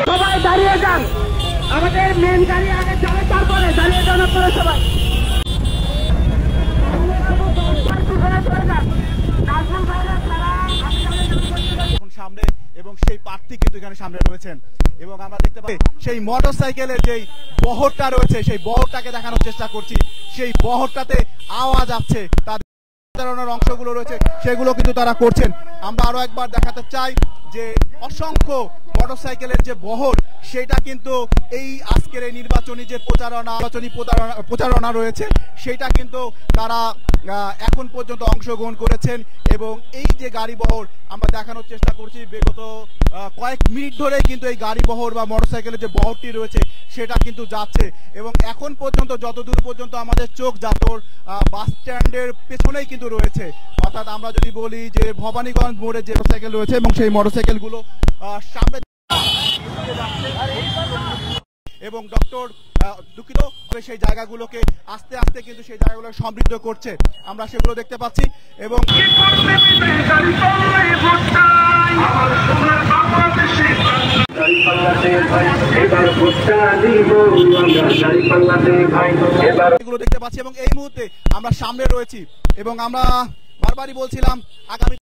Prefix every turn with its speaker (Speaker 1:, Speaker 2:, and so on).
Speaker 1: সবাই দাঁড়িয়ে যান, আমাদের মেন গাড়ি আগে চলে, তারপরে দাঁড়িয়ে যান আপনারা সবাই।
Speaker 2: সামনে এবং সেই প্রার্থী কিন্তু এখানে সামনে রয়েছেন এবং আমরা দেখতে পাই সেই মোটরসাইকেলের যেই বহরটা রয়েছে সেই বহরটাকে দেখানোর চেষ্টা করছি। সেই বহরটাতে আওয়াজ আসছে, তাদের অংশগুলো রয়েছে সেগুলো কিন্তু তারা করছেন। আমরা আরো একবার দেখাতে চাই যে অসংখ্য মোটরসাইকেলের যে বহর সেটা কিন্তু এই আজকের এই নির্বাচনী যে প্রচারণা রয়েছে সেটা কিন্তু তারা এখন পর্যন্ত অংশগ্রহণ করেছেন এবং এই যে গাড়ি বহর আমরা দেখানোর চেষ্টা করছি বিগত কয়েক মিনিট ধরে কিন্তু এই গাড়ি বহর বা মোটরসাইকেলের যে বহরটি রয়েছে সেটা কিন্তু যাচ্ছে এবং এখন পর্যন্ত যতদূর পর্যন্ত আমাদের চোখ যাতর বাস স্ট্যান্ডের পেছনেই কিন্তু রয়েছে। অর্থাৎ আমরা যদি বলি যে ভবানীগঞ্জ মোড়ে যে মোটরসাইকেল রয়েছে এবং সেই মোটরসাইকেলগুলো সামনে এবং ডক্টর দুঃখিত সেই জায়গাগুলোকে আস্তে আস্তে কিন্তু সেই জায়গাগুলো সমৃদ্ধ করছে, আমরা সেগুলো দেখতে পাচ্ছি। এবং এগুলো দেখতে পাচ্ছি এবং এই মুহূর্তে আমরা সামনে রয়েছি এবং আমরা বারবারই বলছিলাম আগামী